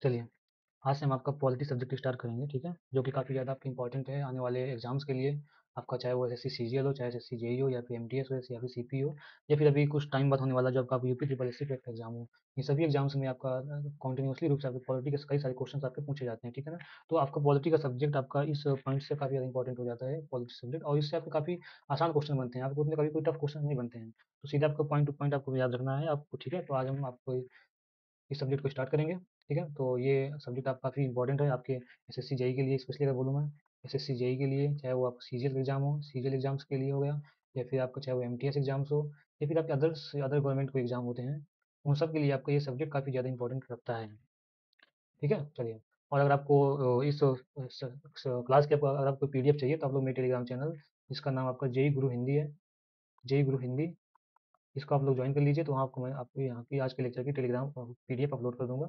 चलिए, आज से हम आपका पॉलिटी सब्जेक्ट स्टार्ट करेंगे, ठीक है? जो कि काफ़ी ज़्यादा आपके इंपॉर्टेंट है आने वाले एग्ज़ाम्स के लिए। आपका चाहे वो एसएससी सीजीएल हो, चाहे एसएससी जेईई हो, या फिर एमटीएस हो, या फिर सीपी हो, या फिर अभी कुछ टाइम बाद होने वाला जो आपका यूपी ट्रिपल एससी का एग्ज़ाम हो। ये सभी एग्ज़ाम्स में आपका कंटिन्यूअसली रूप से आपके पॉलिटी के कई सारे क्वेश्चंस आपके पूछे जाते हैं, ठीक है ना? तो आपका पॉलिटी का सब्जेक्ट आपका इस पॉइंट से काफ़ी ज़्यादा इंपॉर्टेंट हो जाता है, पॉलिटी सब्जेक्ट, और इससे आपके काफ़ी आसान क्वेश्चन बनते हैं। आपको उसमें कभी कोई टफ क्वेश्चन नहीं बनते हैं। तो सीधे आपको पॉइंट टू पॉइंट आपको याद रखना है आपको, ठीक है? तो आज हम आपको इस सब्जेक्ट को स्टार्ट करेंगे, ठीक है? तो ये सब्जेक्ट आप काफ़ी इंपॉर्टेंट है आपके एसएससी जेईई के लिए, स्पेशली अगर बोलूँ मैं, एसएससी जेईई के लिए, चाहे वो आपका सीजीएल एग्जाम हो, सीजीएल एग्जाम्स के लिए हो गया, या फिर आपका चाहे वो एमटीएस एग्जाम्स हो, या फिर आपके अदर गवर्नमेंट कोई एग्जाम होते हैं, उन सब के लिए आपका ये सब्जेक्ट काफ़ी ज़्यादा इंपॉर्टेंट रखता है, ठीक है? चलिए, और अगर आपको इस क्लास के अगर आपको पीडीएफ चाहिए तो आप लोग मेरे टेलीग्राम चैनल, जिसका नाम आपका जेई गुरु हिंदी है, जेई गुरु हिंदी, इसको आप लोग ज्वाइन कर लीजिए। तो वहाँ आपको मैं आपको यहाँ की आज के लेक्चर की टेलीग्राम पीडीएफ अपलोड कर दूंगा,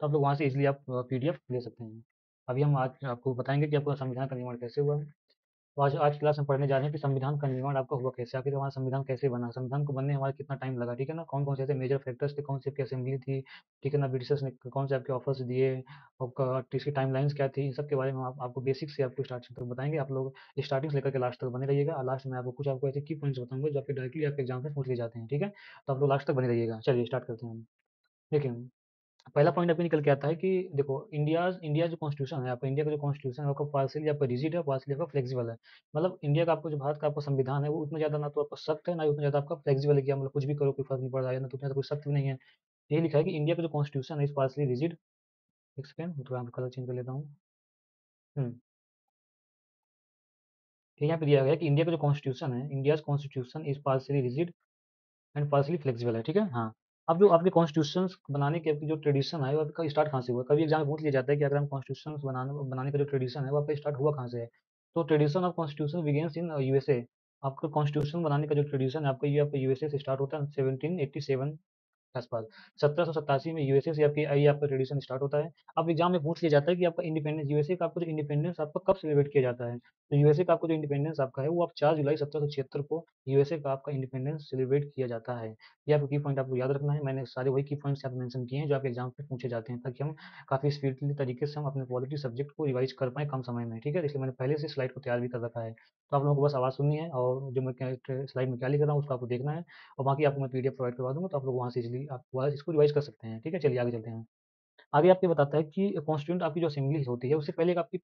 तो आप लोग वहाँ से इजीली आप पीडीएफ ले सकते हैं। अभी हम आज आपको बताएंगे कि आपका संविधान का निर्माण कैसे हुआ है। तो आज आज क्लास में पढ़ने जा रहे हैं कि संविधान का निर्माण आपका हुआ कैसे, आखिर हमारा संविधान कैसे बना, संविधान को बनने में हमारा कितना टाइम लगा, ठीक है ना? कौन कौन से ऐसे मेजर फैक्टर्स थे, कौन सी आपकी असेंबली थी, ठीक है ना? ब्रिटिशर्स ने कौन से आपके ऑफर्स दिए, और इसकी टाइमलाइंस क्या थी, इन सब के बारे में आपको बेसिक से आपको स्टार्टिंग तक बताएंगे। आप लोग स्टार्टिंग से लेकर के लास्ट तक बने रहिएगा, और लास्ट में आपको ऐसे की पॉइंट्स बताऊंगा जो आपके डायरेक्टली आपके एग्जाम में पूछ लिए जाते हैं, ठीक है? तो आप लोग लास्ट तक बने रहिएगा। चलिए स्टार्ट करते हैं हम। देखिए, पहला पॉइंट आपको निकल के आता है कि देखो, इंडिया जो कॉन्स्टिट्यूशन है, आपका इंडिया का जो कॉन्स्टिट्यूशन है, आपका पार्शियली आपका रिजिड है, पार्शियली आपका फ्लेक्सिबल है। मतलब इंडिया का आपको जो भारत का आपका संविधान है, वो उतना ज़्यादा ना तो आपका सख्त है, ना ही उतना ज़्यादा आपका फ्लेक्सिबल है कि आप मतलब कुछ भी करो कोई फर्क नहीं पड़ रहा है, ना तो उतना ज़्यादा कोई सख्त भी नहीं है। यही लिखा है कि इंडिया का जो कॉन्स्टिट्यूशन है इस पार्शियली रिजिड। एक सेकंड, थोड़ा कलर चेंज कर लेता हूँ। हम्म, यहाँ पे दिया गया है कि इंडिया का जो कॉन्स्टिट्यूशन है, India constitution is partially rigid and partially flexible है, ठीक है? हाँ। अब जो आपके कॉन्स्टिट्यूशंस बनाने के आपकी जो ट्रेडिशन है, वो आपका स्टार्ट कहाँ से हुआ? कभी एग्जाम में पूछ लिया जाता है कि अगर हम कॉन्स्टिट्यूशंस बनाने बनाने का जो ट्रेडिशन है, वो आपका स्टार्ट हुआ कहाँ से है? तो tradition of constitution begins in USA. आपका कॉन्स्टिट्यूशन बनाने का जो ट्रेडिशन है आपका, ये आपका यूएसए से स्टार्ट होता है 1787 आसपास। 1787 में यूएसए से आपकी ये आपका ट्रेडिशन स्टार्ट होता है। अब एग्जाम में पूछ लिया जाता है कि आपका इंडिपेंडेंस, यूएसए का आपका जो इंडिपेंडेंस आपका कब सेलिब्रेट किया जाता है? तो यूएसए का आपको जो इंडिपेंडेंस आपका है, वो आप 4 जुलाई 1776 को यूएसए का आपका इंडिपेंडेंस सेलिब्रेट किया जाता है। ये आपको की पॉइंट आपको याद रखना है। मैंने सारे वही की पॉइंट्स यहाँ पे मेंशन किए हैं जो आपके एग्जाम में पूछे जाते हैं, ताकि हम काफ़ी स्पीडली तरीके से हम अपने पॉलिटी सब्जेक्ट को रिवाइज कर पाएँ कम समय में, ठीक है? इसलिए मैंने पहले से स्लाइड को तैयार भी कर रखा है। तो आप लोगों को बस आवाज़ सुननी है, और जो मैं स्लाइड में क्या लिख रहा हूँ उसको आपको देखना है, और बाकी आपको मैं पीडीएफ प्रोवाइड करवा दूँगा, तो आप लोग वहाँ से इज़िली आप वहाँ इसको रिवाइज़ कर सकते हैं, ठीक है? चलिए आगे चलते हैं। आगे आपको बताता है कि कॉन्स्टिट्यूएंट आपकी जो असेंबली होती है, उससे पहले एक आपकी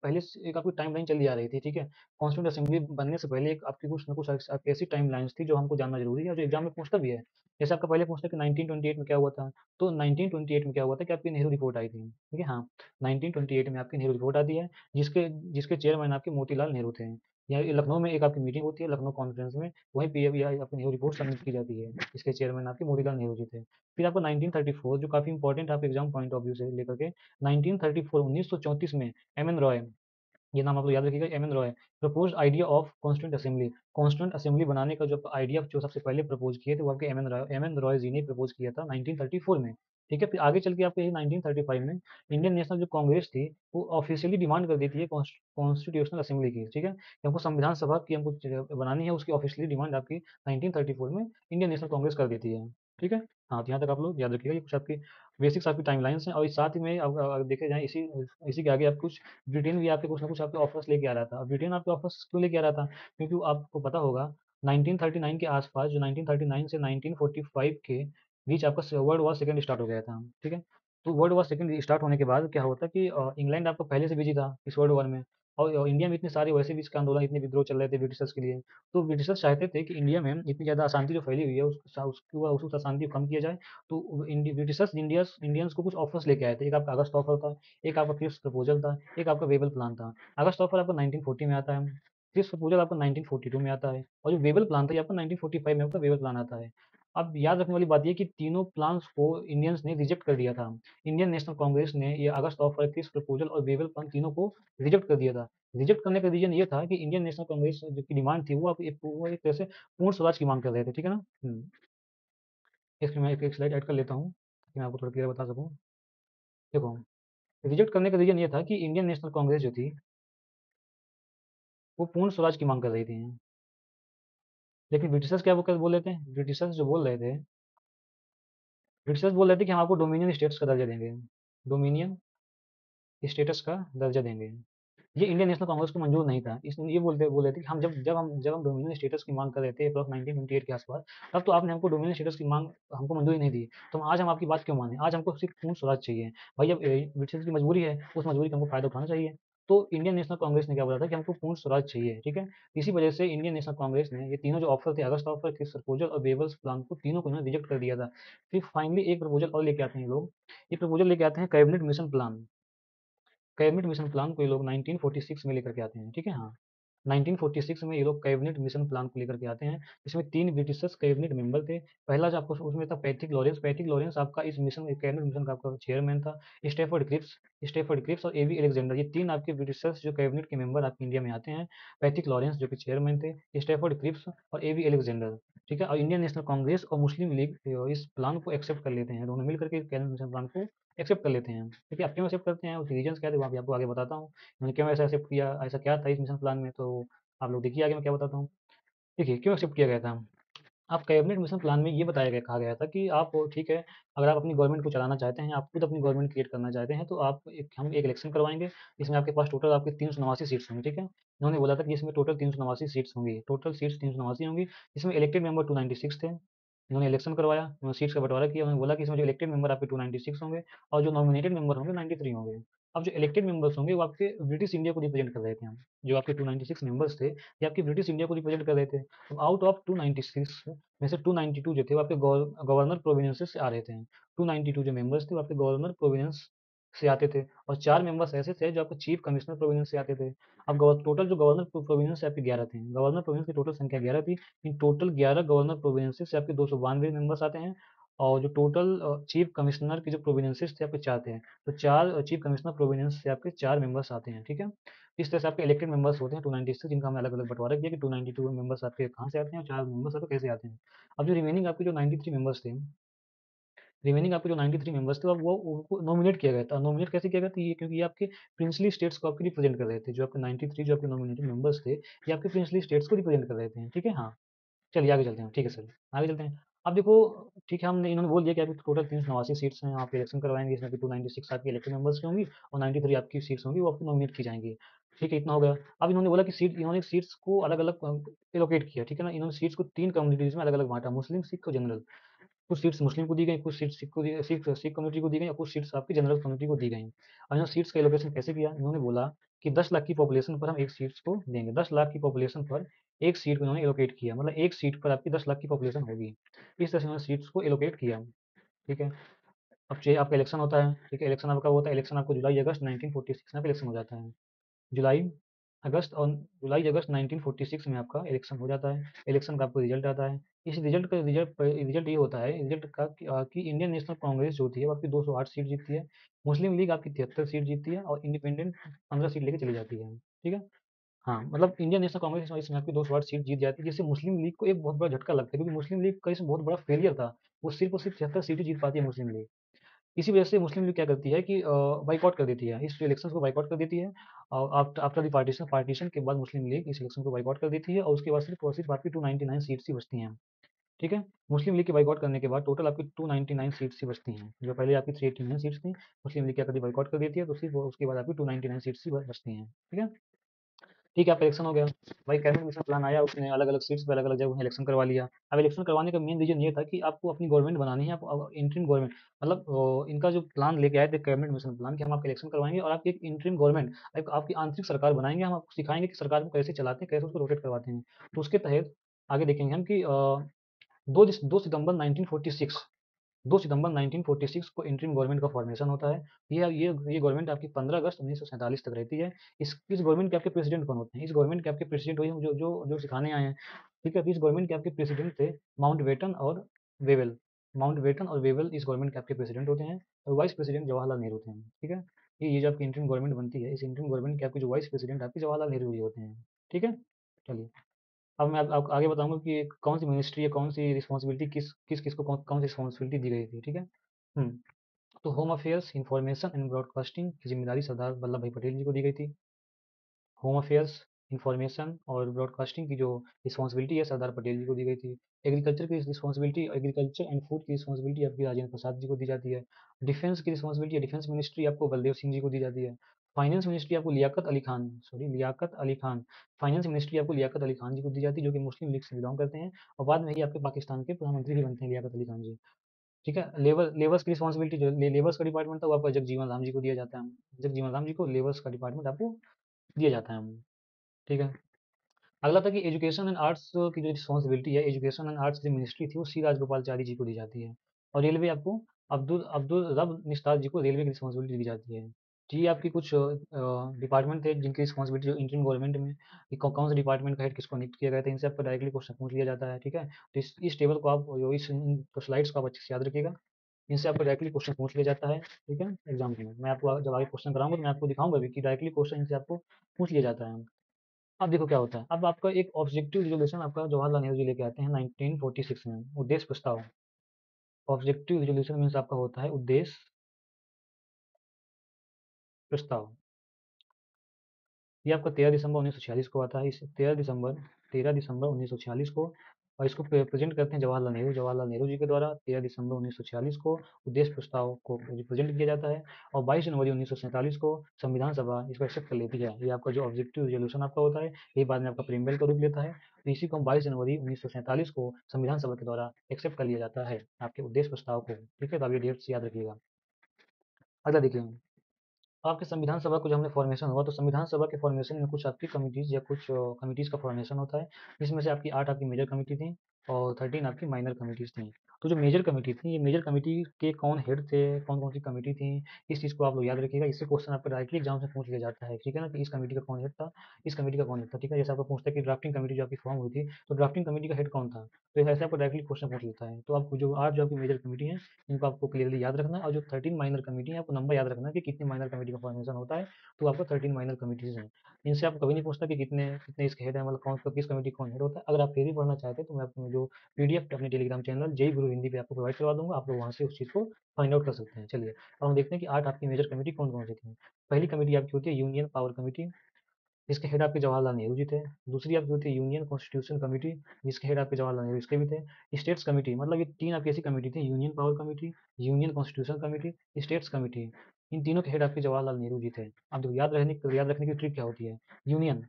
टाइमलाइन चली आ रही थी, ठीक है? कॉन्स्टिट्यूएंट असेंबली बनने से पहले एक आपकी कुछ न कुछ आपकी ऐसी टाइमलाइन्स थी जो हमको जानना ज़रूरी है, और जो एग्ज़ाम में पूछता भी है। जैसे आपका पहले पूछता है कि 1928 में क्या हुआ था? तो 1928 में क्या हुआ था कि आपकी नेहरू रिपोर्ट आई थी, ठीक है? हाँ, 1928 में आपकी नेहरू रिपोर्ट आती है, जिसके जिसके चेयरमैन आपके मोतीलाल नेहरू थे। यहाँ लखनऊ में एक आपकी मीटिंग होती है, लखनऊ कॉन्फ्रेंस में, वहीं पे ये आपकी नेहरू रिपोर्ट सबमिट की जाती है। इसके चेयरमैन आपके मोतीलाल नेहरू जी थे। फिर आपको 1934 जो काफ़ी इंपॉर्टेंट है आपके एग्जाम पॉइंट ऑफ व्यू से लेकर के, 1934 1934 में एमएन रॉय, ये नाम आप लोग याद रखिएगा, MN Roy proposed idea of constituent assembly. Constituent assembly बनाने का जो आइडिया जो सबसे पहले प्रपोज किए थे, वो आपके एमएन रॉय जी ने प्रपोज किया था 1934 में, ठीक है? फिर आगे चल के आपके 1935 में इंडियन नेशनल जो कांग्रेस थी, वो ऑफिशियली डिमांड कर देती है कॉन्स्टिट्यूशनल असेंबली की, ठीक है? कि हमको संविधान सभा की हमको बनानी है, उसकी ऑफिशियली डिमांड आपकी 1934 में इंडियन नेशनल कांग्रेस कर देती है, ठीक है? हाँ, तो यहाँ तक आप लोग याद रखिएगा, ये कुछ आपकी बेसिक्स आपकी टाइमलाइंस हैं, और इस साथ ही में अब देखे जाए इसी इसी के आगे आप कुछ, ब्रिटेन भी आपके कुछ ना कुछ आपके ऑफर्स लेके आ रहा था। अब ब्रिटेन आपके ऑफर्स क्यों लेके आ रहा था? क्योंकि आपको पता होगा 1939 के आसपास, जो 1939 से 1945 के बीच आपका वर्ल्ड वॉर सेकंड स्टार्ट हो गया था, ठीक है? तो वर्ल्ड वॉर सेकंड स्टार्ट होने के बाद क्या होता कि इंग्लैंड आपका पहले से बिजी था इस वर्ल्ड वॉर में, और इंडिया में इतने सारे वैसे भी इसके आंदोलन, इतने विद्रोह चल रहे थे ब्रिटिशर्स के लिए। तो ब्रिटिशर्स चाहते थे कि इंडिया में इतनी ज़्यादा अशांति जो फैली हुई है, उस अशांति को कम किया जाए। तो ब्रिटिशर्स इंडियंस को कुछ ऑफर्स लेके आए थे। एक आपका अगस्त ऑफर था, एक आपका फिफ्थ प्रपोजल था, एक आपका वेबल प्लान था। अगस्त ऑफर आपका 1940 में आता है, फिफ्थ प्रपोजल आपका 1942 में आता है, और जो वेबल प्लान था ये आपका 1945 में आपका वेबल प्लान आता है। अब याद रखने वाली बात ये कि तीनों प्लान्स को इंडियंस ने रिजेक्ट कर दिया था। इंडियन नेशनल कांग्रेस ने ये अगस्त ऑफर, फिफ्थ प्रपोजल और वेबल प्लान तीनों को रिजेक्ट कर दिया था। रिजेक्ट करने का रीजन ये था कि इंडियन नेशनल कांग्रेस जो की डिमांड थी, वो एक तरह से पूर्ण स्वराज की मांग कर रहे थे, ठीक है ना? इसमें मैं एक स्लाइड ऐड कर लेता हूँ, ताकि मैं आपको थोड़ा क्लियर बता सकूँ। देखो, रिजेक्ट करने का रीज़न ये था कि इंडियन नेशनल कांग्रेस जो थी, वो पूर्ण स्वराज की मांग कर रही थी। लेकिन ब्रिटिशर्स क्या वो कर बोल रहे थे? ब्रिटिशर्स बोल रहे थे कि हम आपको डोमिनियन स्टेट्स का दर्जा देंगे। डोमिनियन स्टेटस का दर्जा देंगे। ये इंडियन नेशनल कांग्रेस को मंजूर नहीं था। इसलिए ये बोल रहे थे कि हम जब हम डोमिनियन स्टेटस की मांग कर रहे थे अप्रॉक्स 1928 के आसपास, तब तो आपने हमको डोमिनियन स्टेटस की मांग हमको मंजूरी नहीं दी। तो आज हम आपकी बात क्यों माने? आज हमको सिर्फ पूर्ण स्वराज चाहिए। भाई अब ब्रिटिश की मजबूरी है, उस मजबूरी का हमको फायदा उठाना चाहिए। तो इंडियन नेशनल कांग्रेस ने क्या बोला था कि हमको पूर्ण स्वराज चाहिए, ठीक है। इसी वजह से इंडियन नेशनल कांग्रेस ने ये तीनों जो ऑफर थे, अगस्त ऑफर, क्रिप्स प्रपोजल और वेवर्स प्लान को, तीनों को इन्होंने रिजेक्ट कर दिया था। फिर फाइनली एक प्रपोजल और लेके आते हैं ये लोग। ये प्रपोजल लेके आते हैं cabinet mission plan. Cabinet mission plan को ये लोग 1946 में लेकर के आते हैं, ठीक है, हाँ। 1946 में ये लोग कैबिनेट मिशन प्लान को लेकर के आते हैं। इसमें 3 ब्रिटिशर्स कैबिनेट मेंबर थे। पहला जो आपको उसमें था पैट्रिक लॉरेंस। पैट्रिक लॉरेंस आपका इस मिशन कैबिनेट मिशन का आपका चेयरमैन था। स्टेफर्ड क्रिप्स और एवी अलेक्जेंडर, ये 3 आपके ब्रिटिशर्स जो कैबिनेट के मेंबर आपके इंडिया में आते हैं। पैट्रिक लॉरेंस जो कि चेयरमैन थे, स्टेफर्ड क्रिप्स और एवी अलेक्जेंडर, ठीक है। और इंडियन नेशनल कांग्रेस और मुस्लिम लीग इस प्लान को एक्सेप्ट कर लेते हैं। दोनों मिलकर के कैबिनेट मिशन प्लान को एक्सेप्ट कर लेते हैं। ठीक है, आप क्यों एक्सेप्ट करते हैं, उसके रीजंस क्या थे, वो आपको आगे बताता हूँ। उन्होंने क्यों ऐसा एक्सेप्ट किया, ऐसा क्या था इस मिशन प्लान में, तो आप लोग देखिए आगे मैं क्या बताता हूँ। देखिए क्यों एक्सेप्ट किया गया था। आप कैबिनेट मिशन प्लान में ये बताया गया, कहा गया था कि आप, ठीक है, अगर आप अपनी गवर्नमेंट को चलाना चाहते हैं, आप खुद अपनी गवर्नमेंट क्रिएट करना चाहते हैं, तो आप हम एक इलेक्शन करवाएंगे। इसमें आपके पास टोटल आपके 389 सीट्स होंगी, ठीक है। उन्होंने बोला था कि इसमें टोटल 389 सीट्स होंगी, टोटल सीट्स 389 होंगी। इसमें इलेक्टेड मेंबर 296 थे। इन्होंने इलेक्शन करवाया, उन्होंने सीट्स का बंटवारा किया। उन्होंने बोला कि इसमें जो इलेक्टेड मेंबर आपके 296 होंगे और जो नॉमिनेटेड मेंबर होंगे 93 होंगे। अब जो इलेक्टेड मेंबर्स होंगे वो आपके ब्रिटिश इंडिया को रिप्रेजेंट कर रहे थे। हम जो आपके 296 मेंबर्स थे, ये आपके ब्रिटिश इंडिया को रिप्रेजेंट कर रहे थे। तो आउट ऑफ 296 में से 292 जो थे वो आपके गवर्नर प्रोविंसेस से आ रहे थे। 292 जो मेंबर्स थे वो आपके गवर्नर प्रोविंस से आते थे। और 4 मेंबर्स ऐसे थे जो आपके चीफ कमिश्नर प्रोविंस से आते थे। अब टोटल जो गवर्नर प्रोविंस से आपके 11 थे। गवर्नर प्रोविंस की टोटल संख्या 11 थी। इन टोटल 11 गवर्नर प्रोविंसेस से आपके 292 मेंबर्स आते हैं। और जो टोटल चीफ कमिश्नर के जो प्रोविंसेस थे आपके 4 थे। तो 4 चीफ कमिश्नर प्रोविंस से आपके 4 मेंबर्स आते हैं, ठीक है। इस तरह से आपके इलेक्टेड मेंबर्स होते हैं 296, जिनका हमने अलग अलग बंटवारा किया कि 292 मेंबर्स आपके कहाँ से आते हैं और 4 मेंबर्स आपके कैसे आते हैं। अब जो रिमेनिंग आपके जो 93 मेंबर्स थे, रिमेनिंग आपके जो 93 मेंबर्स थे, अब वो उनको नॉमिनेट किया गया था। नॉमिनेट कैसे किया गया था, ये क्योंकि ये आपके प्रिंसली स्टेट्स को आपके रिप्रेजेंट कर रहे थे। जो आपके 93 जो आपके नॉमिनेटेड मेंबर्स थे, ये आपके प्रिंसली स्टेट्स को रिप्रेजेंट कर रहे थे, ठीक है, हाँ। चलिए आगे चलते हैं, ठीक है सर, आगे चलते हैं। अब देखो, ठीक है, हमने इन्होंने बोल दिया कि आपकी टोटल 389 सीट्स हैं, आप इलेक्शन करवाएंगे। इसमें 296 आपकी इलेक्टेड मेंबर्स की होंगी और 93 आपकी सीट्स होंगी, वो आपको नॉमिनेट की जाएंगी। ठीक है, इतना हो गया। अब इन्होंने बोला कि इन्होंने सीट्स को अलग अलग एलोकेट किया, ठीक है ना। इन्होंने सीट्स को 3 कम्युनिटीज में अलग अलग बांटा, मुस्लिम, सिख और जनरल। कुछ सीट्स मुस्लिम को दी गई, कुछ सीट्स सिख को दी, सिख कम्युनिटी को दी गई और कुछ सीट्स आपकी जनरल कम्युनिटी को दी गई। और इन्होंने सीट्स का एलोकेशन कैसे किया, इन्होंने बोला कि 10 लाख की पॉपुलेशन पर हम एक सीट्स को देंगे। 10 लाख की पॉपुलेशन पर एक सीट को इन्होंने एलोकेट किया, मतलब एक सीट पर आपकी 10 लाख की पॉपुलेशन होगी। इस तरह से इन्होंने सीट्स को एलोकेट किया, ठीक है। अब चाहिए आपका इलेक्शन होता है, ठीक है। इलेक्शन आपका होता है, इलेक्शन आपको जुलाई अगस्त 1946 में आपका इलेक्शन हो जाता है। जुलाई जुलाई अगस्त 1946 में आपका इलेक्शन हो जाता है। इलेक्शन का आपको रिजल्ट आता है। इस रिजल्ट ये होता है, रिजल्ट का कि इंडियन नेशनल कांग्रेस जो होती है वो आपकी 208 सीट जीतती है। मुस्लिम लीग आपकी 73 सीट जीतती है और इंडिपेंडेंट 15 सीट लेके चली जाती है, ठीक है। हाँ, मतलब इंडियन नेशनल कांग्रेस इसमें आपकी 208 सीट जीत जाती है, जिससे मुस्लिम लीग को एक बहुत बड़ा झटका लगता है, क्योंकि मुस्लिम लीग का इसमें बहुत बड़ा फेलियर था। वो सिर्फ और सिर्फ 76 सीटें जीत पाती है मुस्लिम लीग। इसी वजह से मुस्लिम लीग क्या करती है कि बाइकआउट कर देती है, इस इलेक्शंस को बाइकआउट कर देती है। और आफ्टर द पार्टीशन पार्टीशन के बाद मुस्लिम लीग इस इलेक्शन को बाइकआउट कर देती है और उसके बाद सिर्फ और सिर्फ आपकी 299 सीट्स ही बचती हैं, ठीक है। मुस्लिम लीग के बाइकआउट करने के बाद टोटल आपकी 299 सीट्स ही बचती हैं। जो पहले आपकी 389 सीट्स थी, मुस्लिम लीग क्या करती है, बाइकआउट कर देती है, तो सिर्फ उसके बाद आपकी 299 सीट्स ही बचती हैं, ठीक है। ठीक है, आपका इलेक्शन हो गया। भाई कैबिनेट मिशन प्लान आया, उसने अलग अलग सीट्स पे अलग अलग जगह इलेक्शन करवा लिया। अब इलेक्शन करवाने का मेन रीजन ये था कि आपको अपनी गवर्नमेंट बनानी है, आप इंटरिम गवर्नमेंट, मतलब इनका जो प्लान लेके आए थे कैबिनेट मिशन प्लान, कि हम आपका इलेक्शन करवाएंगे और आपकी एक इंटरिम गवर्नमेंट, आपकी आंतरिक सरकार बनाएंगे। हम आपको सिखाएंगे कि सरकार को कैसे चलाते हैं, कैसे उसको रोटेट करवाते हैं। तो उसके तहत आगे देखेंगे हम कि 2 सितंबर 1946 को इंटरिम गवर्नमेंट का फॉर्मेशन होता है। ये गवर्नमेंट आपकी 15 अगस्त 1947 तक रहती है। इस गवर्नमेंट के आपके प्रेसिडेंट कौन होते हैं? इस गवर्नमेंट के आपके प्रेसिडेंट वही जो जो जो सिखाने आए हैं, ठीक है। तो इस गवर्नमेंट के आपके प्रेसिडेंट थे माउंटबेटन और वेवेल। माउंटबेटन और वेवेल इस गवर्नमेंट के आपके प्रेसिडेंट होते हैं और वाइस प्रेसिडेंट जवाहरलाल नेहरू होते हैं, ठीक है। ये जो आपकी इंटरिम गवर्नमेंट बनती है, इस इंटरिम गवर्नमेंट के आपके जो वाइस प्रेसिडेंट आपके जवाहरलाल नेहरू जी होते हैं, ठीक है। चलिए, अब मैं आपको आगे बताऊंगा कि कौन सी मिनिस्ट्री या कौन सी रिस्पॉन्सिबिलिटी किस किस किस को कौन सी रिस्पॉन्सिबिलिटी दी गई थी, ठीक है। तो home affairs, information and broadcasting की जिम्मेदारी सरदार वल्लभ भाई पटेल जी को दी गई थी। होम अफेयर्स, इंफॉर्मेशन और ब्रॉडकास्टिंग की जो रिस्पॉन्सिबिलिटी है सरदार पटेल जी को दी गई थी। एग्रीकल्चर की रिस्पॉन्सिबिलिटी, एग्रीकल्चर एंड फूड की रिस्पॉन्सिबिलिटी आपकी राजेंद्र प्रसाद जी को दी जाती है। डिफेंस की रिस्पॉन्सिबिलिटी, डिफेंस मिनिस्ट्री आपको बलदेव सिंह जी को दी जाती है। फाइनेंस मिनिस्ट्री आपको लियाकत अली खान, फाइनेंस मिनिस्ट्री आपको लियाकत अली खान जी को दी जाती है, जो कि मुस्लिम लीग से बिलोंग करते हैं और बाद में ही आपके पाकिस्तान के प्रधानमंत्री भी बनते हैं लियाकत अली खान जी। ठीक है। लेबर्स की रिस्पॉन्सिबिलिटी जो लेबर्स का डिपार्टमेंट था वो आपका जगजीवन राम जी को दिया जाता है। जगजीवन राम जी को लेबर्स का डिपार्टमेंट आपको दिया जाता है। ठीक है। अगला था कि एजुकेशन एंड आर्ट्स की जो रिस्पॉन्सिबिलिटी है, एजुकेशन एंड आर्ट्स की मिनिस्ट्री थी वो सी राजगोपालचारी जी को दी जाती है। और रेलवे आपको अब्दुल अब्दुल रब निस्तार जी को रेलवे की रिस्पॉन्सिबिलिटी दी जाती है। तो ये आपकी कुछ डिपार्टमेंट थे जिनकी रिस्पॉन्सिबिलिटी जो इंडियन गवर्नमेंट में कि कौन से डिपार्टमेंट का हेड किसको नियुक्त किया गया था, इनसे आपको डायरेक्टली क्वेश्चन पूछ लिया जाता है। ठीक है। तो इस टेबल को आप जो इस स्लाइड्स को आप अच्छे से याद रखिएगा, इनसे आपको डायरेक्टली क्वेश्चन पूछ लिया जाता है। ठीक है। एग्जाम में मैं आपको जब आगे क्वेश्चन कराऊंगा तो मैं आपको दिखाऊंगा भी कि डायरेक्टली क्वेश्चन इनसे आपको पूछ लिया जाता है। अब देखो क्या होता है, अब आपका एक ऑब्जेक्टिव रिजोल्यूशन आपका जवाहरलाल नेहरू जी लेके आते हैं 1946 में, उद्देश्य प्रस्ताव। ऑब्जेक्टिव रिजोल्यूशन मीन्स आपका होता है उद्देश्य प्रस्ताव। ये आपका 13 दिसंबर 1946 को आता है। इस 13 दिसंबर 1946 को, और इसको प्रेजेंट करते हैं जवाहरलाल नेहरू जी के द्वारा 13 दिसंबर 1946 को उद्देश्य प्रस्ताव को प्रेजेंट किया जाता है। और 22 जनवरी 1947 को संविधान सभा इसको एक्सेप्ट कर लेती है। ये आपका जो ऑब्जेक्टिव रिजोल्यूशन आपका होता है, ये बाद में आपका प्रीएम्बल का रूप लेता है। तो इसी को हम 22 जनवरी 1947 को संविधान सभा के द्वारा एक्सेप्ट कर लिया जाता है आपके उद्देश्य प्रस्ताव को। ठीक है। तो आप ये डेट्स याद रखिएगा। अगला देखिए, आपके संविधान सभा को जब हमने फॉर्मेशन हुआ तो संविधान सभा के फॉर्मेशन में कुछ आपकी कमिटीज या कुछ कमिटीज का फॉर्मेशन होता है, जिसमें से आपकी 8 आपकी मेजर कमेटी थी और 13 आपकी माइनर कमिटीज थी। तो जो मेजर कमेटी थी, ये मेजर कमेटी के कौन हेड थे, कौन कौन सी कमेटी थी, इस चीज़ को आप लोग याद रखिएगा। इससे क्वेश्चन आपको डायरेक्टली एग्जाम से पूछ लिया जाता है। ठीक है ना, कि इस कमेटी का कौन हेड था, इस कमेटी का कौन हेड था। ठीक है। जैसे आपको पूछता है कि ड्राफ्टिंग कमेटी जो आपकी फॉर्म हुई थी, तो ड्राफ्टिंग कमेटी का हेड कौन था, तो ऐसे आपको डायरेक्टली क्वेश्चन पूछ लेता है। तो आपको जो 8 जो आपकी मेजर कमेटी है, इनको आपको क्लियरली याद रखना है। और जो 13 माइनर कमेटी है, आपको नंबर याद रखना है कि कितनी माइनर कमेटी का फॉर्मेशन होता है। तो आपको 13 माइनर कमिटीज़ हैं। इनसे आपको कभी नहीं पूछता कि कितने कितने इसके हेड हैं, मतलब कौन किस कमेटी कौन हेड होता है। अगर आप फिर भी पढ़ना चाहते हैं तो मैं आपको जो पीडीएफ अपने टेलीग्राम चैनल जय गुरु हिंदी पे आपको प्रोवाइड करवा दूंगा, आप लोग वहाँ से उस चीज़ को फाइंड आउट कर सकते हैं। चलिए अब हम देखते हैं कि 8 आपकी मेजर कमेटी कौन कौन सी थी। पहली कमेटी आपकी होती है यूनियन पावर कमेटी, जिसके हेड आपके जवाहरलाल नेहरू जी थे। दूसरी आपकी होती है यूनियन कॉन्स्टिट्यूशन कमेटी, जिसके हेड आपके जवाहरलाल नेहरू इसके भी थे। स्टेट्स कमेटी, मतलब ये 3 आपकी ऐसी कमेटी थी, union power committee, union constitution committee, states committee. इन तीनों के हेड आपके जवाहरलाल नेहरू जी थे। अब देखो याद रखने की ट्रिक क्या होती है। यूनियन,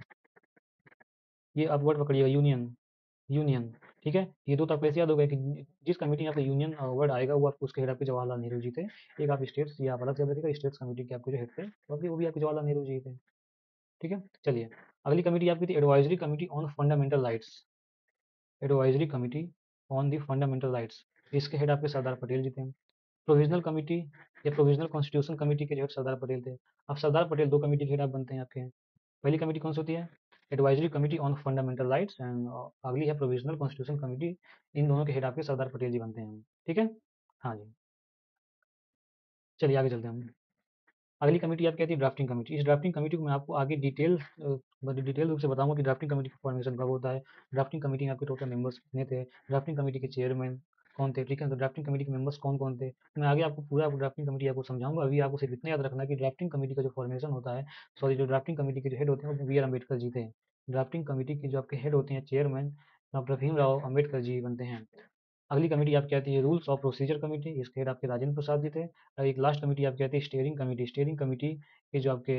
ये आप वर्ड पकड़िएगा, यूनियन, यूनियन। ठीक है। ये दो तो आपको ऐसे याद होगा कि जिस कमेटी में आपका यूनियन वर्ड आएगा वो आपको उसके हेड आपके जवाहरलाल नेहरू जी थे। एक आप स्टेट्स, ये आप अलग से याद रखिएगा, स्टेट्स कमेटी के आपके जो हेड थे वो भी आपके जवाहरलाल नेहरू जी थे। ठीक है। चलिए अगली कमेटी आपकी थी advisory committee on fundamental rights, advisory committee on the fundamental rights, इसके हेड आपके सरदार पटेल जी थे। प्रोविजनल कमेटी या प्रोविजनल कॉन्स्टिट्यूशन कमेटी के जो हेड सरदार पटेल थे। अब सरदार पटेल 2 कमेटी के हेड आप बनते हैं आपके। पहली कमेटी कौन सी होती है, advisory committee on fundamental rights, and अगली है प्रोविजनल कॉन्स्टिट्यूशन कमेटी। इन दोनों के हेड आपके सरदार पटेल जी बनते हैं। ठीक है। हाँ जी। चलिए आगे चलते हैं हम। अगली कमेटी आप कहती है ड्राफ्टिंग कमेटी। इस ड्राफ्टिंग कमेटी को मैं आपको आगे डिटेल रूप से बताऊंगा कि ड्राफ्टिंग कमेटी का फॉर्मेशन कब होता है, ड्राफ्टिंग कमेटी में आपके टोटल मेंबर्स कितने थे, ड्राफ्टिंग कमेटी के चेयरमैन कौन थे। ठीक है। तो ड्राफ्टिंग कमेटी के मेंबर्स कौन कौन थे, तो मैं आगे आपको पूरा ड्राफ्टिंग कमेटी आपको समझाऊंगा। अभी आपको सिर्फ इतना याद रखना है कि ड्राफ्टिंग कमेटी का जो फॉर्मेशन होता है, सॉरी, जो ड्राफ्टिंग कमेटी के जो हेड होते हैं वो बी आर अम्बेडकर जी थे। ड्राफ्टिंग कमेटी के जो आपके हेड होते हैं चेयरमैन डॉक्टर भीमराव अम्बेडकर जी बनते हैं। अगली कमेटी आप कहती है रूल्स ऑफ प्रोसीजर कमेटी, इसके हेड आपके राजेंद्र प्रसाद जी थे। और एक लास्ट कमेटी आप कहते हैं स्टीयरिंग कमेटी, स्टीयरिंग कमेटी के जो आपके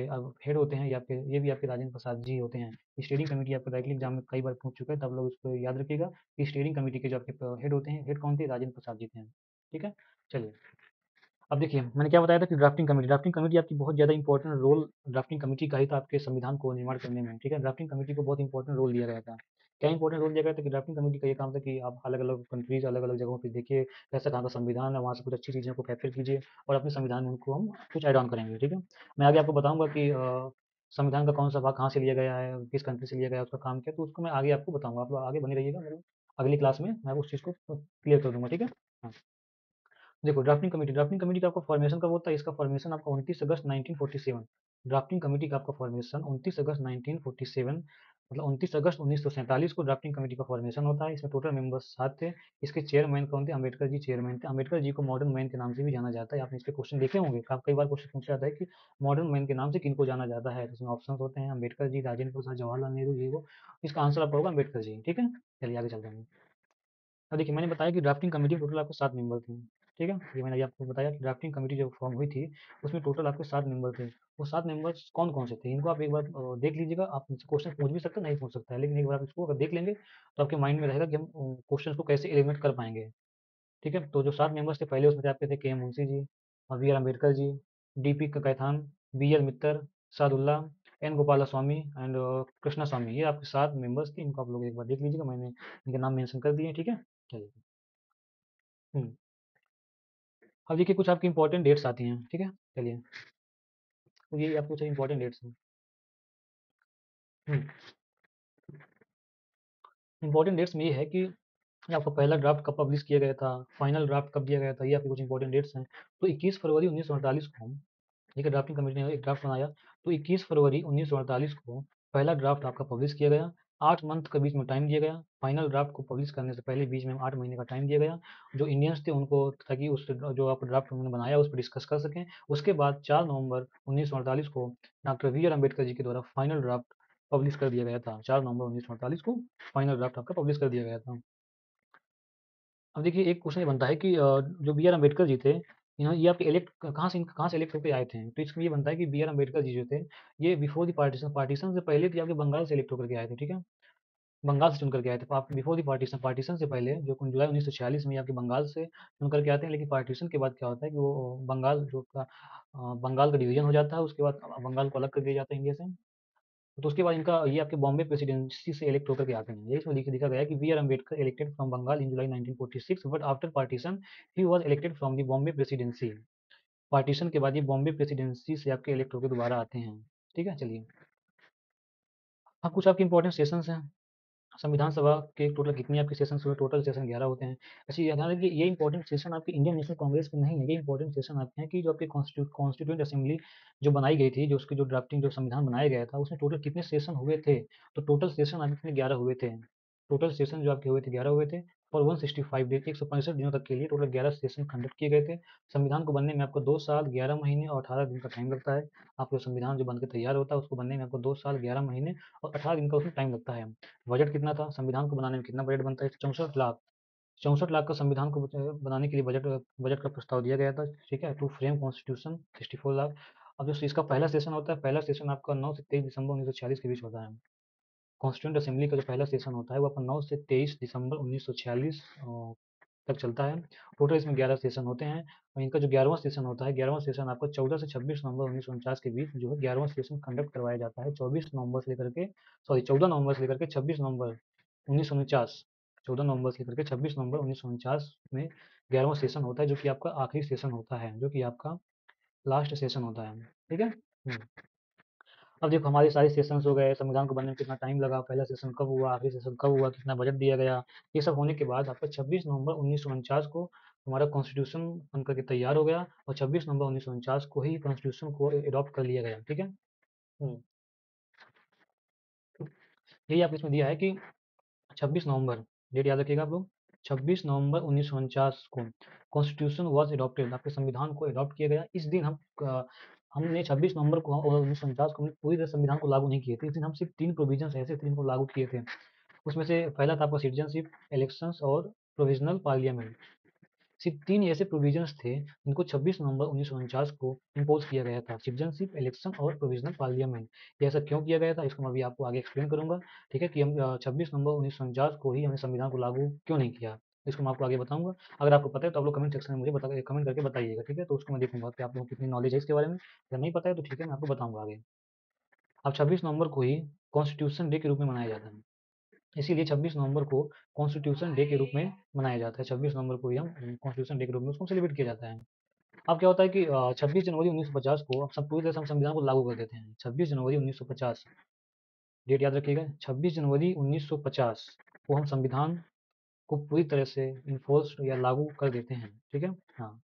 हेड होते हैं ये भी आपके राजेंद्र प्रसाद जी होते हैं। स्टीयरिंग कमेटी आपको डायरेक्टली एग्जाम में कई बार पूछ चुका है, तब लोग इसको याद रखिएगा कि स्टीयरिंग कमेटी के जो आपके हेड होते हैं, हेड कौन थे, राजेंद्र प्रसाद जी थे। ठीक है। चलिए अब देखिए मैंने क्या बताया था कि ड्राफ्टिंग कमेटी आपकी बहुत ज़्यादा इंपॉर्टेंट रोल ड्राफ्टिंग कमेटी का ही था आपके संविधान को निर्माण करने में। ठीक है। ड्राफ्टिंग कमेटी को बहुत इंपॉर्टेंट रोल दिया गया था। क्या इंपॉर्टेंट रोल दिया गया था कि ड्राफ्टिंग कमेटी का ये काम था कि आप अलग अलग कंट्रीज, अलग अलग जगहों पे देखिए कैसा कहाँ का संविधान है, वहाँ से कुछ अच्छी चीज़ों को कैप्चर कीजिए और अपने संविधान में उनको हम कुछ ऐड ऑन करेंगे। ठीक है। मैं आगे आपको बताऊंगा कि संविधान का कौन सा भाग कहाँ से लिया गया है, किस कंट्री से लिया गया है, उसका काम क्या है, तो उसको मैं आगे आपको बताऊंगा। आप लोग आगे बने रहिएगा मेरे अगली क्लास में, मैं उस चीज़ को क्लियर कर दूंगा। ठीक है। हाँ। देखो ड्राफ्टिंग कमेटी का आपका फॉर्मेशन कब होता है, इसका फॉर्मेशन आपका 29 अगस्त 1947, ड्राफ्टिंग कमेटी का आपका फॉर्मेशन 29 अगस्त 1947 मतलब 29 अगस्त 1947 को ड्राफ्टिंग कमेटी का फॉर्मेशन होता है। इसमें टोटल मेंबर्स 7 थे। इसके चेयरमैन कौन थे? अम्बेडकर जी चेयरमैन थे। अम्बेडकर जी को मॉडर्न मैन के नाम से भी जाना जाता है। आपने इसके क्वेश्चन देखे होंगे, कई बार क्वेश्चन पूछा जाता है कि मॉडर्न मैन के नाम से किनको जाना जाता है, तो इसमें ऑप्शन होते हैं अम्बेडकर जी, राजेंद्र प्रसाद, जवाहरलाल नेहरू जी को। इसका आंसर आपका होगा अम्बेडकर जी। ठीक है, चलिए आगे चलते हैं। अब देखिए, मैंने बताया कि ड्राफ्टिंग कमेटी में टोटल आपके 7 मेंबर थे। ठीक है, ये मैंने अभी आपको बताया कि ड्राफ्टिंग कमेटी जब फॉर्म हुई थी, उसमें टोटल आपके 7 मेंबर थे। वो 7 मेंबर्स कौन-कौन से थे? इनको आप एक बार देख लीजिएगा। आप मुझसे क्वेश्चन पूछ भी सकते हैं, नहीं पूछ सकता है, लेकिन एक बार आप इसको अगर देख लेंगे, तो आपके माइंड में रहेगा कि हम क्वेश्चंस को कैसे एलिमिनेट कर पाएँगे। ठीक है, तो जो 7 मेंबर्स थे, पहले उसमें थे आपके थे K M Munshi ji, B R Ambedkar ji, D P Khaitan, B L Mitter, Sadullah, N Gopalaswami and Krishnaswami. ये आपके 7 मेंबर्स थे। इनको आप लोग एक बार देख लीजिएगा, मैंने इनके नाम मेंशन कर दिए हैं। ठीक है, चलिए। हुँ। अब देखिए, कुछ आपकी इंपॉर्टेंट डेट्स आती हैं। ठीक है, चलिए। तो ये आपके कुछ इंपॉर्टेंट डेट्स हैं। हुँ। इंपॉर्टेंट डेट्स में ये है कि आपका पहला ड्राफ्ट कब पब्लिश किया गया था, फाइनल ड्राफ्ट कब दिया गया था, ये आपके कुछ इंपॉर्टेंट डेट्स हैं। तो 21 फरवरी 1948 को, ठीक है, ड्राफ्टिंग कमेटी ने एक ड्राफ्ट बनाया। तो 21 फरवरी 1948 को पहला ड्राफ्ट आपका पब्लिश किया गया। 8 मंथ के बीच में टाइम दिया गया। फाइनल ड्राफ्ट को पब्लिश करने से पहले बीच में 8 महीने का टाइम दिया गया। जो इंडियंस थे उनको, ताकि उस जो आप ड्राफ्ट उन्होंने बनाया उस पर डिस्कस कर सकें। उसके बाद 4 नवंबर 1948 को डॉक्टर बी आर अम्बेडकर जी के द्वारा फाइनल ड्राफ्ट पब्लिश कर दिया गया था। 4 नवंबर 1948 को फाइनल ड्राफ्ट आपका पब्लिश कर दिया गया था। अब देखिए, एक क्वेश्चन ये बनता है कि जो बी आर अम्बेडकर जी थे, ये आपके इलेक्ट कहाँ से इलेक्ट होके आए थे? तो इसमें ये बनता है कि बी आर अम्बेडकर जी जो थे, ये बिफोर द पार्टीशन, पार्टीशन से पहले थे, आपके बंगाल से इलेक्ट होकर के आए थे। ठीक है, बंगाल से चुन करके आए थे। आप बिफोर द पार्टीशन, पार्टीशन से पहले जो जुलाई 1946 में आपके बंगाल से चुन करके आते हैं। लेकिन पार्टीशन के बाद क्या होता है कि वो बंगाल बंगाल का डिवीजन हो जाता है। उसके बाद बंगाल को अलग कर दिया जाता है इंडिया से। तो उसके बाद इनका ये आपके बॉम्बे प्रेसिडेंसी से इलेक्ट होकर के आते हैं। ये इसमें लिखा गया है कि B R Ambedkar elected from Bengal in July 1946, but after partition he was elected from the Bombay presidency. Partition के बाद ये बॉम्बे प्रेसिडेंसी से आपके इलेक्ट होकर दोबारा आते हैं। ठीक है, चलिए। अब कुछ आपके इंपॉर्टेंट सेशंस हैं। संविधान सभा के टोटल कितनी आपके सेशंस हुए? टोटल सेशन 11 होते हैं। अच्छा, ये ध्यान रखिए, ये इंपॉर्टेंट सेशन आपके इंडियन नेशनल कांग्रेस के नहीं है। ये इंपॉर्टेंट सेशन आपके हैं कि जो आपके कॉन्स्टिट्यूएंट असेंबली जो बनाई गई थी, जो उसकी जो ड्राफ्टिंग जो संविधान बनाया गया था, उसमें टोटल कितने सेशन हुए थे? तो टोटल सेशन आपके कितने? 11 हुए थे। टोटल सेशन जो आपके हुए थे 11 हुए थे। और 165 डेज, 165 दिनों तक के लिए टोटल 11 सेशन कंडक्ट किए गए थे। संविधान को बनने में आपको 2 साल 11 महीने और 18 दिन का टाइम लगता है। आपको संविधान जो बन के तैयार होता है, उसको बनने में आपको 2 साल 11 महीने और 18 दिन का उसमें टाइम लगता है। बजट कितना था संविधान को बनाने में? कितना बजट बनता है? 64 लाख। 64 लाख का संविधान को बनाने के लिए बजट बजट का प्रस्ताव दिया गया था। ठीक है, टू फ्रेम कॉन्स्टिट्यूशन 64 लाख। अब जो इसका पहला सेशन होता है, पहला सेशन आपका 9 से 23 दिसंबर 1946 के बीच होता है। कॉन्स्टिट्यूंट असेंबली का जो पहला सेशन होता है वो आपका 9 से 23 दिसंबर 1946 तक चलता है। टोटल इसमें 11 सेशन होते हैं। और इनका जो 11वां सेशन होता है, 11वां सेशन आपका 14 से 26 नवंबर 1949 के बीच जो है 11वां सेशन कंडक्ट करवाया जाता है। 24 नवंबर से लेकर के, सॉरी, 14 नवंबर से लेकर के 26 नवंबर 1949, 14 नवंबर से लेकर के 26 नवंबर 1949 में 11वां सेशन होता है, जो कि आपका आखिरी सेशन होता है, जो कि आपका लास्ट सेशन होता है। ठीक है। अब देखो, हमारे सारे सेशंस हो गए, संविधान को बनने में कितना टाइम लगा, पहला सेशन कब हुआ, आखिरी सेशन कब हुआ, कितना बजट दिया गया, ये सब होने के बाद आपका 26 नवंबर 1949 को हमारा कॉन्स्टिट्यूशन बन करके तैयार हो गया। और 26 नवंबर 1949 को ही कॉन्स्टिट्यूशन को अडॉप्ट कर लिया गया। ठीक है। हम्म, यही आपको इसमें दिया है कि 26 नवंबर, डेट याद रखिएगा आप लोग। 26 नवंबर 1949 को कॉन्स्टिट्यूशन वाज अडॉप्टेड, आपके संविधान को अडॉप्ट किया गया। इस दिन हमने 26 नवंबर को 1949 को हमने पूरी तरह संविधान को लागू नहीं किए थे। इस दिन हम सिर्फ 3 प्रोविजंस ऐसे थे जिनको लागू किए थे। उसमें से पहला था आपका सिटीजनशिप, इलेक्शंस और प्रोविजनल पार्लियामेंट। सिर्फ 3 ऐसे प्रोविजंस थे जिनको 26 नवंबर 1949 को इम्पोज किया गया था, सिटीजनशिप, इलेक्शन और प्रोविजनल पार्लियामेंट। ये ऐसा क्यों किया गया था, इसको मैं अभी आपको आगे एक्सप्लेन करूंगा। ठीक है, कि हम 26 नवंबर 1949 को ही हमने संविधान को लागू क्यों नहीं किया, इसको मैं आपको आगे बताऊंगा। अगर आपको पता है तो आप लोग कमेंट सेक्शन में मुझे कमेंट करके बताइएगा। ठीक है, तो उसको मैं देखूंगा कि आप लोगों को कितनी नॉलेज है इसके बारे में। अगर नहीं पता है तो ठीक है, मैं आपको बताऊंगा आगे। अब 26 नवंबर को ही कॉन्स्टिट्यूशन डे के रूप में मनाया जाता है। इसीलिए 26 नवंबर को कॉन्स्टिट्यूशन डे के रूप में मनाया जाता है। 26 नवंबर को ही हम कॉन्स्टिट्यूशन डे के रूप में उसको सेलिब्रेट किया जाता है। अब क्या होता है कि 26 जनवरी 1950 को अब सब पूरी तरह से हम संविधान को लागू कर देते हैं। 26 जनवरी 1950, डेट याद रखिएगा। 26 जनवरी 1950 को हम संविधान को पूरी तरह से इन्फोर्स या लागू कर देते हैं। ठीक है। हाँ।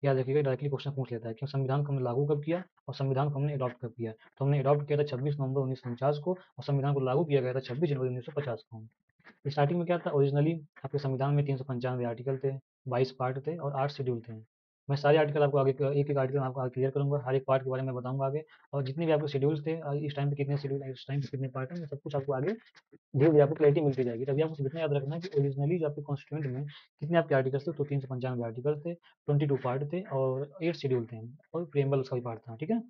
याद रखिएगा, डायरेक्टली क्वेश्चन पूछ लेता है कि संविधान को हमने लागू कब किया और संविधान को हमने अडॉप्ट कब किया। तो हमने अडॉप्ट किया था 26 नवंबर 1949 को और संविधान को लागू किया गया था 26 जनवरी 1950 को। स्टार्टिंग में क्या था, ओरिजिनली आपके संविधान में 395 आर्टिकल थे, 22 पार्ट थे और 8 शेड्यूल थे। मैं सारे आर्टिकल आपको आगे एक एक आर्टिकल आपको क्लियर करूंगा, हर एक पार्ट के बारे में बताऊंगा आगे। और जितने भी आपके शेड्यूल्स थे, इस टाइम पे कितने शेड्यूल है, इस टाइम पे कितने पार्ट है, सब कुछ आपको आगे धीरे धीरे आपको क्लैरिटी मिलती जाएगी। तभी आपको सिर्फ इतना याद रखना है कि ओरिजिनली जो आपके कॉन्स्टिट्यूंट में कितने आपके आर्टिकल्स थे, तो 395 आर्टिकल थे, 22 पार्ट थे और 8 शेड्यूल थे और प्रियम्बल उसका भी पार्ट था। ठीक है।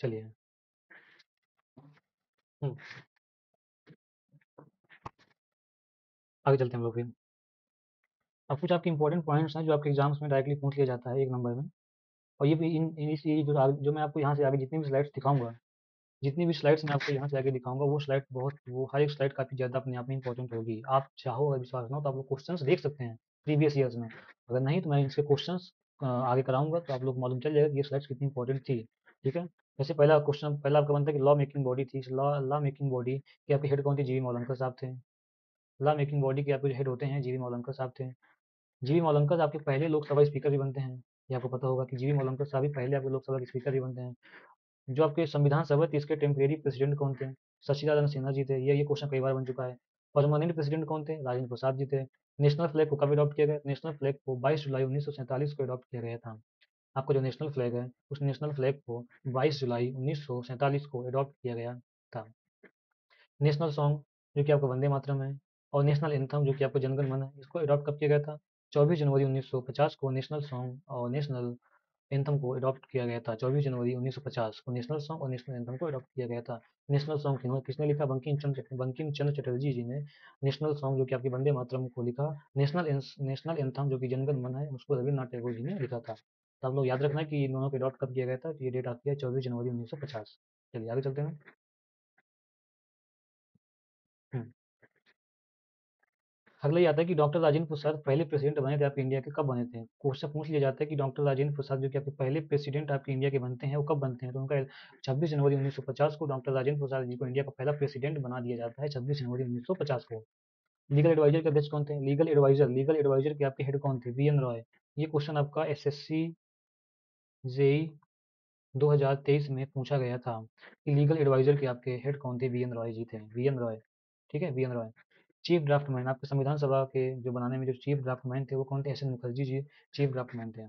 चलिए। हम्म, आगे चलते हैं हम लोग फिर। अब कुछ आपके इंपॉर्टेंट पॉइंट्स हैं जो आपके एग्जाम्स में डायरेक्टली पूछ लिया जाता है 1 नंबर में। और ये भी ये जो मैं आपको यहाँ से आगे जितनी भी स्लाइड्स दिखाऊंगा, जितनी भी स्लाइड्स मैं आपको यहाँ से आगे दिखाऊंगा, वो स्लाइड बहुत, वो हर एक स्लाइड काफ़ी ज़्यादा अपने आप में इंपॉर्टेंट होगी। आप चाहो, अगर विश्वास ना हो, तो आप लोग क्वेश्चंस देख सकते हैं प्रीवियस ईयर्स में। अगर नहीं तो मैं इसके क्वेश्चंस आगे कराऊंगा तो आप लोग को मालूम चल जाएगा कि ये स्लाइड्स कितनी इंपॉर्टेंट थी। ठीक है। जैसे पहला क्वेश्चन, पहला आपका बनता है कि लॉ मेकिंग बॉडी थी, लॉ मेकिंग बॉडी के आपके हेड कौन थे, जीवी मौलंकर साहब थे। लॉ मेकिंग बॉडी के आपके जो हेड होते हैं, जीवी मौलंकर साहब थे। जीवी मौलंकर आपके पहले लोकसभा स्पीकर भी बनते हैं। ये आपको पता होगा कि जीवी मौलंकर साहब ही पहले आपके लोकसभा के स्पीकर भी बनते हैं। जो आपके संविधान सभा थी, इसके टेम्परेरी प्रेसिडेंट कौन थे, सच्चिदानंद सिन्हा जी थे। ये क्वेश्चन कई बार बन चुका है। परमानेंट प्रेसिडेंट कौन थे, राजेंद्र प्रसाद जी थे। नेशनल फ्लैग को कब अडॉप्ट किया गया, नेशनल फ्लैग को 22 जुलाई 1947 को अडॉप्ट किया गया था। आपका जो नेशनल फ्लैग है, उस नेशनल फ्लैग को 22 जुलाई 1947 को अडॉप्ट किया गया था। नेशनल सॉन्ग जो कि आपका वंदे मातरम है, और नेशनल एंथम जो कि आपका जनगण मन है, इसको अडॉप्ट कब किया गया था, 24 जनवरी 1950 को नेशनल सॉन्ग और नेशनल एंथम को अडॉप्ट किया गया था। 24 जनवरी 1950 को नेशनल सॉन्ग और नेशनल एंथम को अडॉप्ट किया गया था। नेशनल सॉन्ग किसने लिखा, बंकिम चंद्र चटर्जी जी ने नेशनल सॉन्ग जो कि आपकी वंदे मातरम को लिखा। नेशनल एंथम जो कि जनगण मन है, उसको रविन्द्रनाथ टैगोर जी ने लिखा था। तो आप लोग याद रखना है कि इन दोनों को अडॉप्ट कब किया गया था, तो ये डेट आती है 24 जनवरी 1950। चलिए आगे चलते हैं। हम्म, अगला ये आता है कि डॉक्टर राजेंद्र प्रसाद पहले प्रेसिडेंट बने थे आपके इंडिया के, कब बने थे। क्वेश्चन पूछ लिया जाता है कि डॉक्टर राजेंद्र प्रसाद जो कि आपके पहले प्रेसिडेंट आपके इंडिया के बनते हैं, वो कब बनते हैं। तो उनका 26 जनवरी 1950 को डॉक्टर राजेंद्र प्रसाद जी को इंडिया का पहला प्रेसिडेंट बना दिया जाता है, 26 जनवरी 1950 को। लीगल एडवाइजर के अध्यक्ष कौन थे, लीगल एडवाइजर के आपके हेड कौन थे, बी एन रॉय। ये क्वेश्चन आपका एसएससी जेई 2023 में पूछा गया था कि लीगल एडवाइजर के आपके हेड कौन थे, बी एन रॉय जी थे, बी एन रॉय। ठीक है, B N Roy. Chief draftman आपके संविधान सभा के जो बनाने में जो चीफ ड्राफ्टमैन थे, वो कौन थे, S N Mukherjee ji chief draftman थे।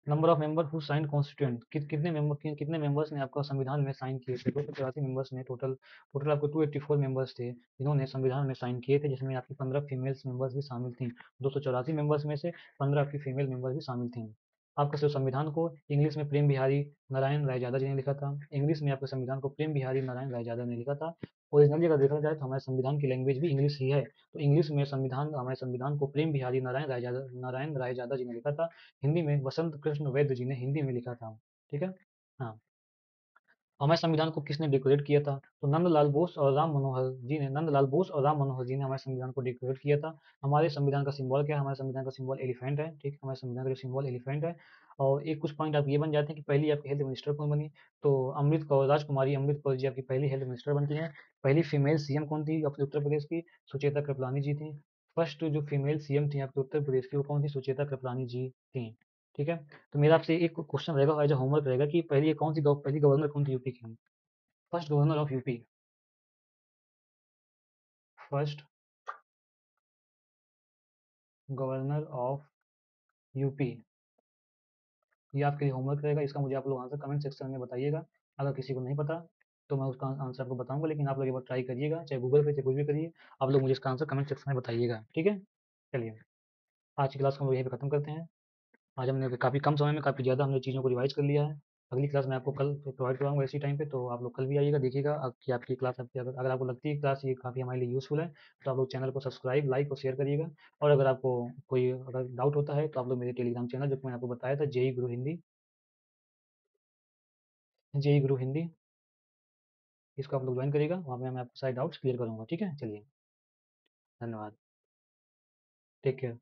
Number of member who sign constituent, कितने मेंबर्स ने आपका संविधान में साइन किए थे, 284 मेंबर्स ने टोटल। टोटल आपको 284 मेंबर्स थे जिन्होंने संविधान में साइन किए थे, जिसमें आपकी 15 फीमेल्स मेंबर्स भी शामिल थी। 284 मेंबर्स में से 15 आपकी फीमेल मेंबर भी शामिल थी। आपका सिर्फ संविधान को इंग्लिश में प्रेम बिहारी नारायण रायजादा जी ने लिखा था। इंग्लिश में आपके संविधान को प्रेम बिहारी नारायण रायजादा ने लिखा था। ओरिजिनली अगर देखा जाए तो हमारे संविधान की लैंग्वेज भी इंग्लिश ही है। तो इंग्लिश में हमारे संविधान को प्रेम बिहारी नारायण रायजादा जी ने लिखा था। हिंदी में वसंत कृष्ण वैद्य जी ने हिंदी में लिखा था। ठीक है। हाँ। हमारे संविधान को किसने डेकोरेट किया था, तो नंदलाल बोस और राम मनोहर जी ने हमारे संविधान को डेकोरेट किया था। हमारे संविधान का सिंबल क्या है, हमारे संविधान का सिंबल एलिफेंट है। ठीक है, हमारे संविधान का सिंबल एलिफेंट है। और एक कुछ पॉइंट आप ये बन जाते हैं कि पहली आपकी हेल्थ मिनिस्टर कौन बनी, तो राजकुमारी अमृत कौर जी आपकी पहली हेल्थ मिनिस्टर बनती हैं। पहली फीमेल सीएम कौन थी अपने उत्तर प्रदेश की, सुचेता कृपलानी जी थी। फर्स्ट जो फीमेल सीएम थी आपके उत्तर प्रदेश की, वो कौन थी, सुचेता कृपलानी जी थी। ठीक है। तो मेरा आपसे एक क्वेश्चन रहेगा, एज होमवर्क रहेगा कि पहली गवर्नर कौन थी यूपी की। First governor of UP, first governor of UP. ये आपके लिए होमवर्क रहेगा, इसका मुझे आप लोग आंसर कमेंट सेक्शन में बताइएगा। अगर किसी को नहीं पता तो मैं उसका आंसर आपको बताऊंगा, लेकिन आप लोग एक बार ट्राई करिएगा, चाहे गूगल पे चाहे कुछ भी करिए। आप लोग मुझे इसका आंसर कमेंट सेक्शन में बताइएगा। ठीक है। चलिए, आज की क्लास को हम लोग यहीं पे खत्म करते हैं। आज हमने काफ़ी कम समय में काफ़ी ज़्यादा हमने चीज़ों को रिवाइज कर लिया है। अगली क्लास मैं आपको कल प्रोवाइड कराऊंगा इसी टाइम पे, तो आप लोग कल भी आइएगा, देखिएगा कि आपकी क्लास आपकी, अगर आपको लगती है क्लास ये काफ़ी हमारे लिए यूज़फुल है, तो आप लोग चैनल को सब्सक्राइब, लाइक और शेयर करिएगा। और अगर आपको कोई अगर डाउट होता है तो आप लोग मेरे टेलीग्राम चैनल, जो कि मैंने आपको बताया था, जेई गुरु हिंदी, इसको आप लोग ज्वाइन करिएगा। वहाँ पे मैं आपको सारे डाउट्स क्लियर करूँगा। ठीक है। चलिए, धन्यवाद। Take care.